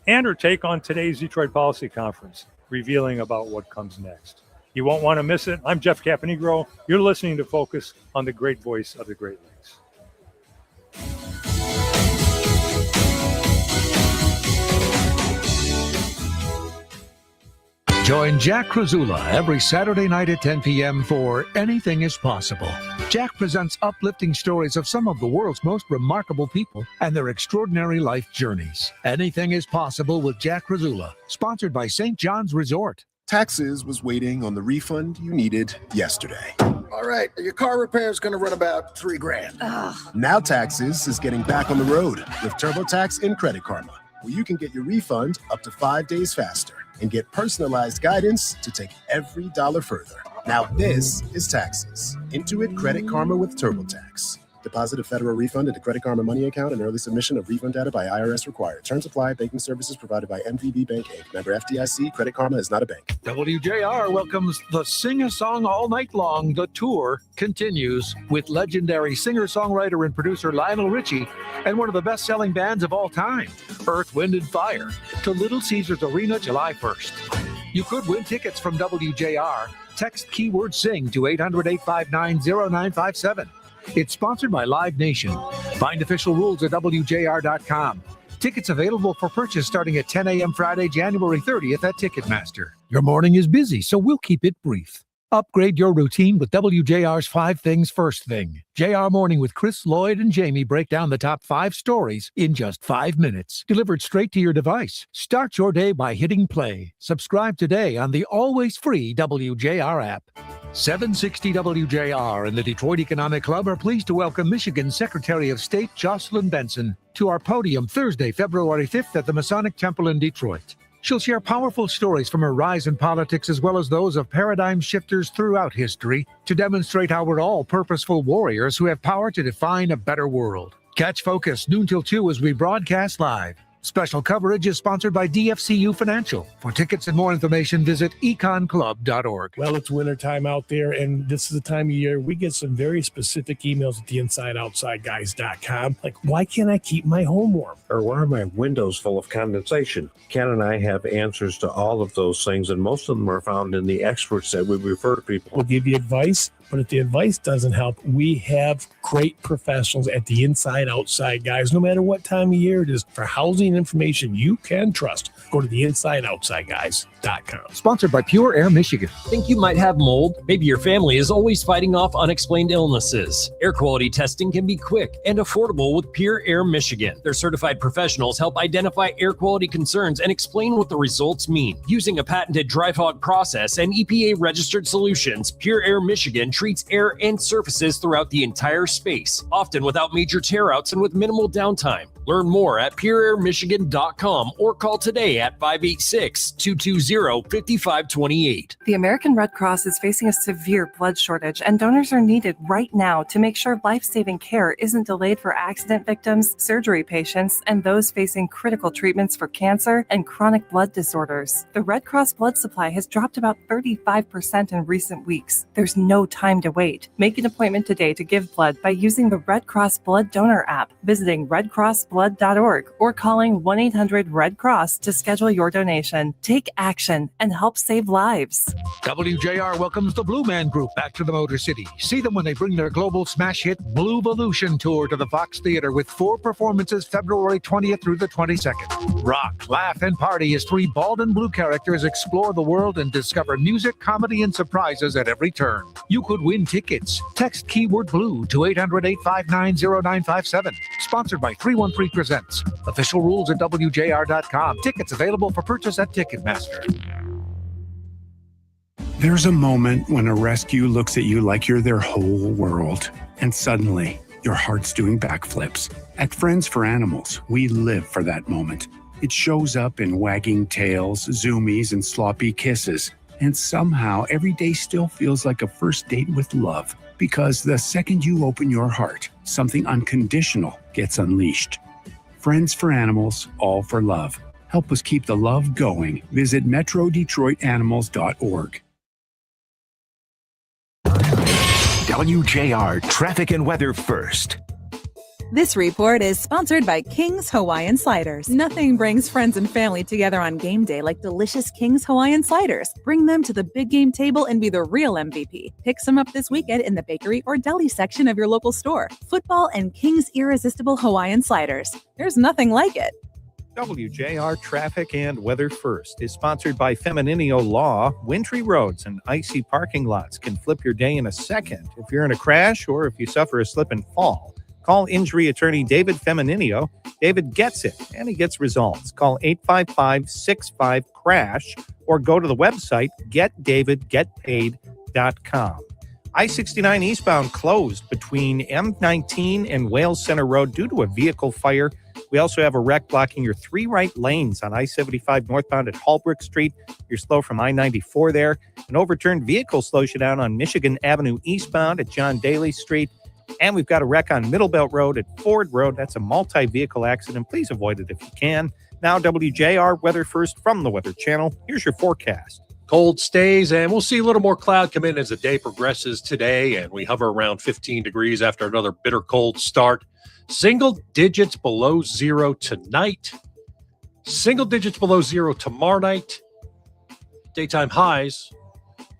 Speaker 7: and her take on today's Detroit Policy Conference, revealing about what comes next. You won't want to miss it. I'm Jeff Caponigro. You're listening to Focus on the great voice of the Great Lakes.
Speaker 4: Join Jack Krasula every Saturday night at 10 p.m. for Anything is Possible. Jack presents uplifting stories of some of the world's most remarkable people and their extraordinary life journeys. Anything is Possible with Jack Krasula, sponsored by St. John's Resort.
Speaker 5: Taxes was waiting on the refund you needed yesterday.
Speaker 8: All right, your car repair is going to run about $3,000.
Speaker 5: Now Taxes is getting back on the road with TurboTax and Credit Karma, where you can get your refund up to 5 days faster and get personalized guidance to take every dollar further. Now this is Taxes. Intuit Credit Karma with TurboTax. Deposit a federal refund into Credit Karma Money account and early submission of refund data by IRS required. Terms apply. Banking services provided by MVB Bank Inc. Member FDIC. Credit Karma is not a bank.
Speaker 4: WJR welcomes the Sing-A-Song All Night Long. The tour continues with legendary singer-songwriter and producer Lionel Richie and one of the best-selling bands of all time, Earth, Wind & Fire, to Little Caesars Arena July 1st. You could win tickets from WJR. Text keyword SING to 800-859-0957. It's sponsored by Live Nation. Find official rules at WJR.com. Tickets available for purchase starting at 10 a.m. Friday, January 30th at Ticketmaster. Your morning is busy, so we'll keep it brief. Upgrade your routine with WJR's 5 Things First Thing. JR Morning with Chris, Lloyd, and Jamie break down the top 5 stories in just 5 minutes. Delivered straight to your device. Start your day by hitting play. Subscribe today on the always free WJR app. 760 WJR and the Detroit Economic Club are pleased to welcome Michigan Secretary of State Jocelyn Benson to our podium Thursday, February 5th at the Masonic Temple in Detroit. She'll share powerful stories from her rise in politics as well as those of paradigm shifters throughout history to demonstrate how we're all purposeful warriors who have power to define a better world. Catch Focus noon till 2 as we broadcast live. Special coverage is sponsored by DFCU Financial. For tickets and more information, visit econclub.org.
Speaker 24: Well, it's wintertime out there, and this is the time of year we get some very specific emails at theinsideoutsideguys.com. Like, why can't I keep my home warm?
Speaker 25: Or why are my windows full of condensation? Ken and I have answers to all of those things, and most of them are found in the experts that we refer to people.
Speaker 24: We'll give you advice, but if the advice doesn't help, we have great professionals at the Inside Outside Guys, no matter what time of year it is, for housing information you can trust. Go to theinsideoutsideguys.com.
Speaker 4: Sponsored by Pure Air Michigan.
Speaker 26: Think you might have mold? Maybe your family is always fighting off unexplained illnesses. Air quality testing can be quick and affordable with Pure Air Michigan. Their certified professionals help identify air quality concerns and explain what the results mean. Using a patented dry fog process and EPA-registered solutions, Pure Air Michigan treats air and surfaces throughout the entire space, often without major tear-outs and with minimal downtime. Learn more at pureairmichigan.com or call today at 586-220-5528.
Speaker 27: The American Red Cross is facing a severe blood shortage, and donors are needed right now to make sure life-saving care isn't delayed for accident victims, surgery patients, and those facing critical treatments for cancer and chronic blood disorders. The Red Cross blood supply has dropped about 35% in recent weeks. There's no time to wait. Make an appointment today to give blood by using the Red Cross Blood Donor app, visiting redcrossblood.com donerblood.org or calling 1-800-RED Cross to schedule your donation. Take action and help save lives.
Speaker 4: WJR welcomes the Blue Man Group back to the Motor City. See them when they bring their global smash hit Bluevolution tour to the Fox Theater with 4 performances February 20th through the 22nd. Rock, laugh, and party as 3 bald and blue characters explore the world and discover music, comedy, and surprises at every turn. You could win tickets. Text keyword blue to 800-859-0957. Sponsored by 313 Presents. Official rules at WJR.com. Tickets available for purchase at Ticketmaster.
Speaker 2: There's a moment when a rescue looks at you like you're their whole world, and suddenly your heart's doing backflips. At Friends for Animals, we live for that moment. It shows up in wagging tails, zoomies, and sloppy kisses. And somehow every day still feels like a first date with love. Because the second you open your heart, something unconditional gets unleashed. Friends for Animals, all for love. Help us keep the love going. Visit metrodetroitanimals.org.
Speaker 6: WJR Traffic and Weather First.
Speaker 9: This report is sponsored by King's Hawaiian Sliders. Nothing brings friends and family together on game day like delicious King's Hawaiian Sliders. Bring them to the big game table and be the real MVP. Pick some up this weekend in the bakery or deli section of your local store. Football and King's Irresistible Hawaiian Sliders. There's nothing like it.
Speaker 12: WJR Traffic and Weather First is sponsored by Femininio Law. Wintry roads and icy parking lots can flip your day in a second if you're in a crash or if you suffer a slip and fall. Call injury attorney David Femininio. David gets it, and he gets results. Call 855-65-CRASH or go to the website getdavidgetpaid.com. I-69 eastbound closed between M19 and Wales Center Road due to a vehicle fire. We also have a wreck blocking your 3 right lanes on I-75 northbound at Holbrook Street. You're slow from I-94 there. An overturned vehicle slows you down on Michigan Avenue eastbound at John Daly Street. And we've got a wreck on Middle Belt Road at Ford Road. That's a multi-vehicle accident. Please avoid it if you can. Now, WJR Weather First from the Weather Channel. Here's your forecast.
Speaker 13: Cold stays, and we'll see a little more cloud come in as the day progresses today, and we hover around 15 degrees after another bitter cold start. Single digits below zero tonight. Single digits below zero tomorrow night. Daytime highs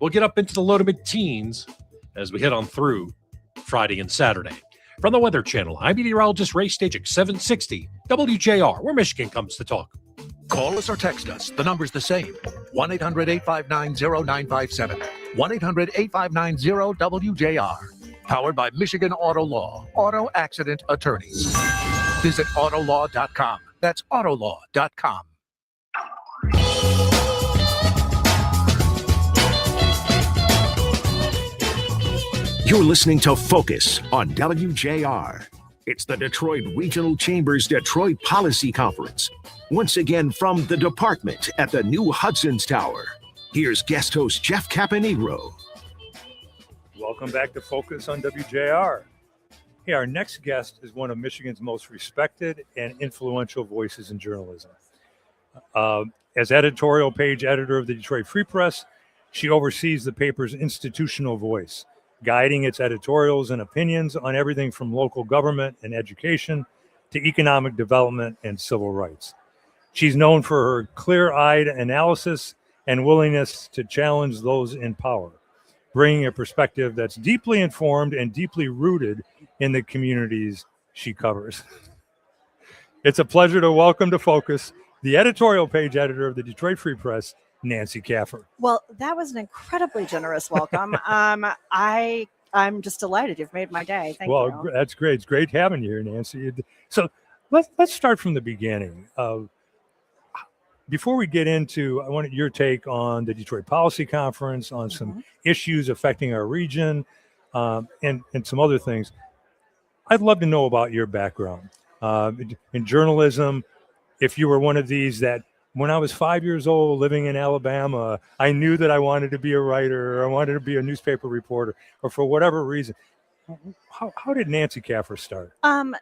Speaker 13: will get up into the low to mid-teens as we head on through Friday and Saturday. From the Weather Channel, I'm meteorologist Ray Stajic, 760 WJR, where Michigan comes to talk.
Speaker 4: Call us or text us. The number's the same. 1-800-859-0957. 1-800-859-0WJR. Powered by Michigan Auto Law. Auto Accident Attorneys. Visit autolaw.com. That's autolaw.com.
Speaker 6: You're listening to Focus on WJR. It's the Detroit Regional Chamber's Detroit Policy Conference. Once again from the department at the new Hudson's Tower. Here's guest host Jeff Caponigro.
Speaker 7: Welcome back to Focus on WJR. Hey, our next guest is one of Michigan's most respected and influential voices in journalism. As editorial page editor of the Detroit Free Press, she oversees the paper's institutional voice, guiding its editorials and opinions on everything from local government and education to economic development and civil rights. She's known for her clear-eyed analysis and willingness to challenge those in power, bringing a perspective that's deeply informed and deeply rooted in the communities she covers. It's a pleasure to welcome to Focus the editorial page editor of the Detroit Free Press, Nancy Kaffer.
Speaker 14: Well, that was an incredibly generous welcome. I'm just delighted. You've made my day. Thank you.
Speaker 7: Well, that's great. It's great having you here, Nancy. So let's start from the beginning. Before we get into, I want your take on the Detroit Policy Conference, on some issues affecting our region, and some other things. I'd love to know about your background in journalism. If you were one of these that, when I was 5 years old living in Alabama, I knew that I wanted to be a writer, or I wanted to be a newspaper reporter, or for whatever reason. How did Nancy Kaffer start?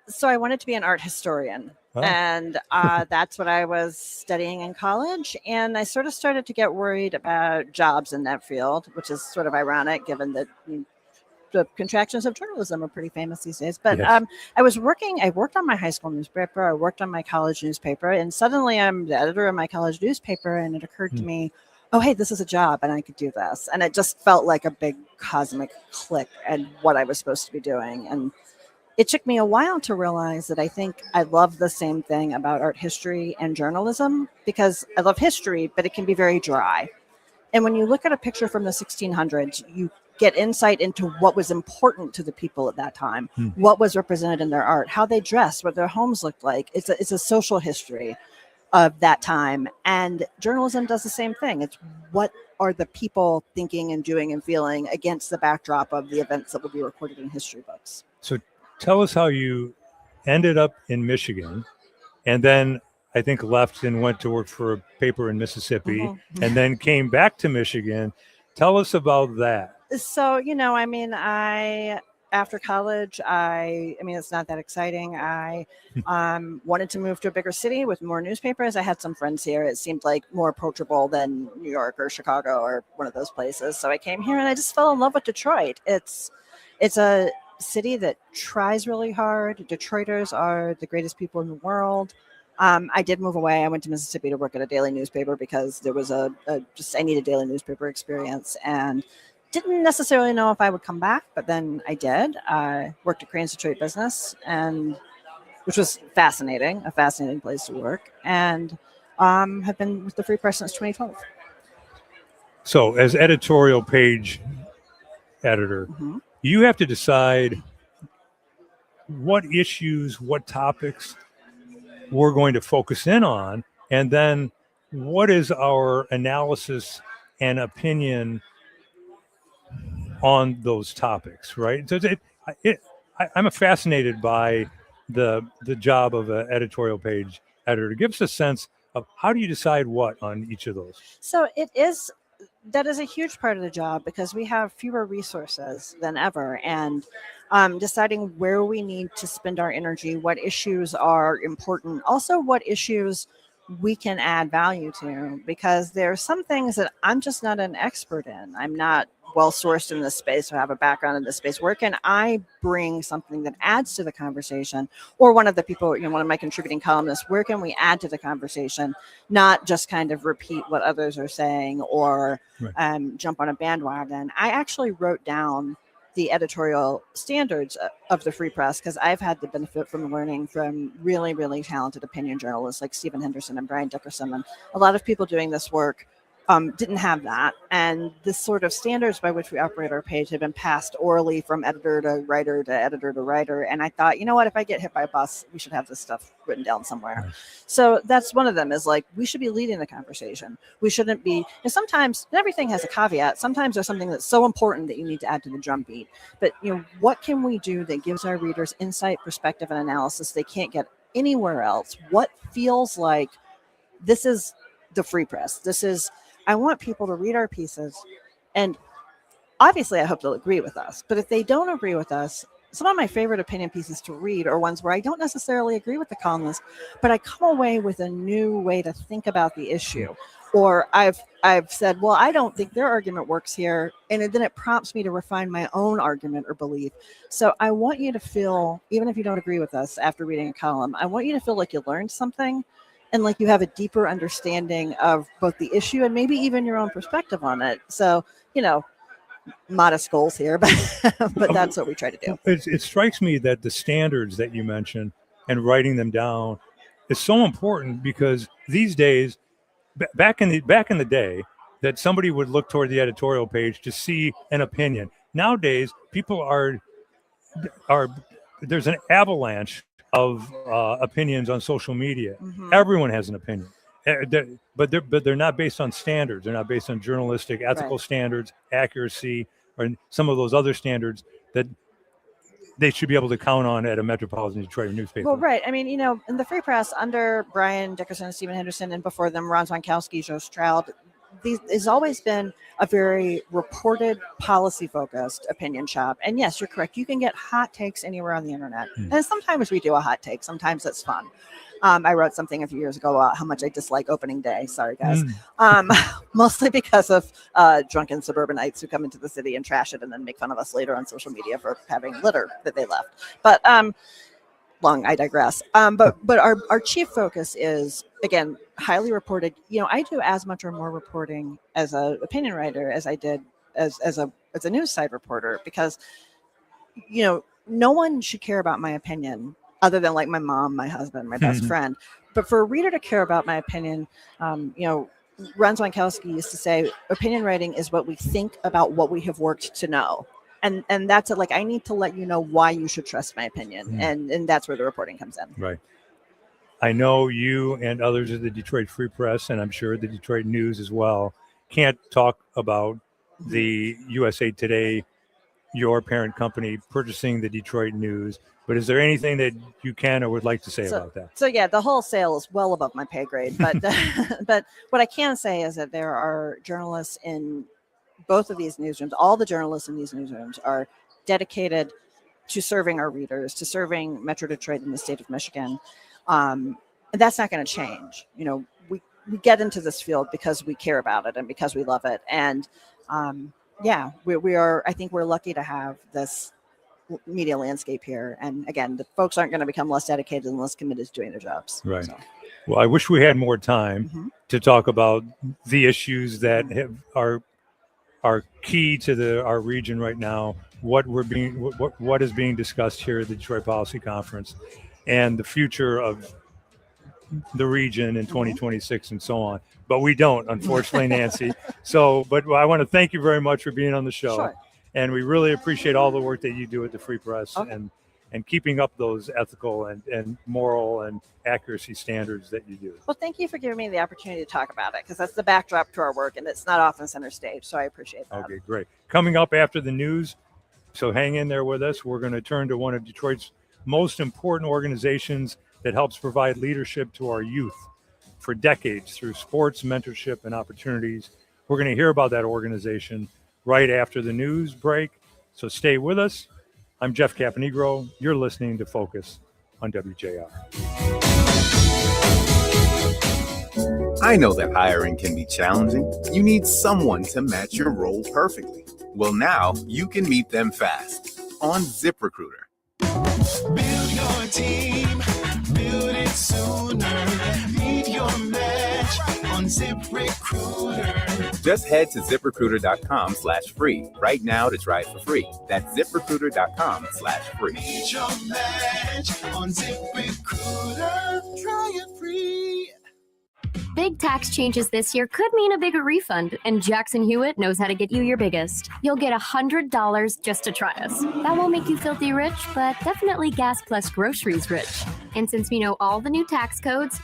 Speaker 14: So I wanted to be an art historian. Oh. And that's what I was studying in college. And I sort of started to get worried about jobs in that field, which is sort of ironic given that the contractions of journalism are pretty famous these days. But
Speaker 7: Yes.
Speaker 14: I worked on my high school newspaper, I worked on my college newspaper, and suddenly I'm the editor of my college newspaper, and it occurred to me, oh, hey, this is a job and I could do this. And it just felt like a big cosmic click at what I was supposed to be doing. And it took me a while to realize that I think I love the same thing about art history and journalism, because I love history, but it can be very dry. And when you look at a picture from the 1600s, you get insight into what was important to the people at that time, what was represented in their art, how they dressed, what their homes looked like. It's a social history of that time. And journalism does the same thing. It's what are the people thinking and doing and feeling against the backdrop of the events that will be recorded in history books.
Speaker 7: So tell us how you ended up in Michigan, and then I think left and went to work for a paper in Mississippi, and then came back to Michigan. Tell us about that.
Speaker 14: So, after college, it's not that exciting. I wanted to move to a bigger city with more newspapers. I had some friends here. It seemed like more approachable than New York or Chicago or one of those places. So I came here and I just fell in love with Detroit. It's a city that tries really hard. Detroiters are the greatest people in the world. I did move away. I went to Mississippi to work at a daily newspaper because there was I needed daily newspaper experience, and didn't necessarily know if I would come back, but then I did. I worked at Crane's Detroit Business, which was a fascinating place to work, and have been with the Free Press since 2012.
Speaker 7: So as editorial page editor, you have to decide what issues, what topics we're going to focus in on, and then what is our analysis and opinion on those topics, right? So I'm fascinated by the job of an editorial page editor. Give us a sense of how do you decide what on each of those?
Speaker 14: So that is a huge part of the job, because we have fewer resources than ever, and deciding where we need to spend our energy, what issues are important, also what issues we can add value to, because there are some things that I'm just not an expert in. I'm not well sourced in this space or have a background in this space. Where can I bring something that adds to the conversation? Or one of the people, one of my contributing columnists, where can we add to the conversation, not just kind of repeat what others are saying or jump on a bandwagon? I actually wrote down the editorial standards of the Free Press, because I've had the benefit from learning from really, really talented opinion journalists like Stephen Henderson and Brian Dickerson. And a lot of people doing this work didn't have that. And the sort of standards by which we operate our page have been passed orally from editor to writer to editor to writer. And I thought, if I get hit by a bus, we should have this stuff written down somewhere. So that's one of them, is like, we should be leading the conversation. We shouldn't be, and sometimes everything has a caveat. Sometimes there's something that's so important that you need to add to the drumbeat. But, what can we do that gives our readers insight, perspective, and analysis they can't get anywhere else? What feels like this is the Free Press? I want people to read our pieces, and obviously I hope they'll agree with us. But if they don't agree with us, some of my favorite opinion pieces to read are ones where I don't necessarily agree with the columnist, but I come away with a new way to think about the issue. Or I've said, well, I don't think their argument works here. And then it prompts me to refine my own argument or belief. So I want you to feel, even if you don't agree with us after reading a column, I want you to feel like you learned something, and like you have a deeper understanding of both the issue and maybe even your own perspective on it. So, modest goals here, but that's what we try to do.
Speaker 7: It strikes me that the standards that you mentioned and writing them down is so important, because these days, back in the day, that somebody would look toward the editorial page to see an opinion. Nowadays, people are there's an avalanche of opinions on social media. Everyone has an opinion, but they're not based on standards. They're not based on journalistic, ethical standards, accuracy, or some of those other standards that they should be able to count on at a metropolitan Detroit newspaper.
Speaker 14: Well, right. I mean, in the Free Press under Brian Dickerson, Stephen Henderson, and before them, Ron Zonkowski, Joe Stroud, there's always been a very reported, policy-focused opinion shop. And yes, you're correct. You can get hot takes anywhere on the internet. And sometimes we do a hot take. Sometimes that's fun. I wrote something a few years ago about how much I dislike opening day. Sorry, guys. Mostly because of drunken suburbanites who come into the city and trash it and then make fun of us later on social media for having litter that they left. But I digress. But our chief focus is, again, highly reported. I do as much or more reporting as an opinion writer as I did as a news side reporter, because no one should care about my opinion other than like my mom, my husband, my best friend. But for a reader to care about my opinion, Ron Zwankowski used to say, opinion writing is what we think about what we have worked to know. And that's it. Like, I need to let you know why you should trust my opinion. And that's where the reporting comes in.
Speaker 7: Right. I know you and others at the Detroit Free Press, and I'm sure the Detroit News as well, can't talk about the USA Today, your parent company, purchasing the Detroit News. But is there anything that you can or would like to say about that?
Speaker 14: So yeah, the wholesale is well above my pay grade. But but what I can say is that there are journalists in both of these newsrooms. All the journalists in these newsrooms are dedicated to serving our readers, to serving Metro Detroit in the state of Michigan. And that's not going to change. We get into this field because we care about it and because we love it. And we are, I think we're lucky to have this media landscape here. And again, the folks aren't going to become less dedicated and less committed to doing their jobs.
Speaker 7: Right.
Speaker 14: So.
Speaker 7: Well, I wish we had more time to talk about the issues that are key to our region right now. What is being discussed here at the Detroit Policy Conference, and the future of the region in 2026 and so on. But we don't, unfortunately, Nancy. But I want to thank you very much for being on the show.
Speaker 14: Sure.
Speaker 7: And we really appreciate all the work that you do at the Free Press and keeping up those ethical and moral and accuracy standards that you do.
Speaker 14: Well, thank you for giving me the opportunity to talk about it, because that's the backdrop to our work, and it's not often center stage. So I appreciate that.
Speaker 7: Okay, great. Coming up after the news, so hang in there with us. We're going to turn to one of Detroit's most important organizations that helps provide leadership to our youth for decades through sports, mentorship, and opportunities. We're going to hear about that organization right after the news break. So stay with us. I'm Jeff Caponigro. You're listening to Focus on WJR.
Speaker 1: I know that hiring can be challenging. You need someone to match your role perfectly. Well, now you can meet them fast on ZipRecruiter.
Speaker 3: Build your team, build it sooner. Meet your match on ZipRecruiter.
Speaker 1: Just head to ZipRecruiter.com/free right now to try it for free. That's ZipRecruiter.com/free.
Speaker 3: Meet your match on ZipRecruiter. Try it free.
Speaker 15: Big tax changes this year could mean a bigger refund, and Jackson Hewitt knows how to get you your biggest. You'll get $100 just to try us. That won't make you filthy rich, but definitely gas plus groceries rich. And since we know all the new tax codes,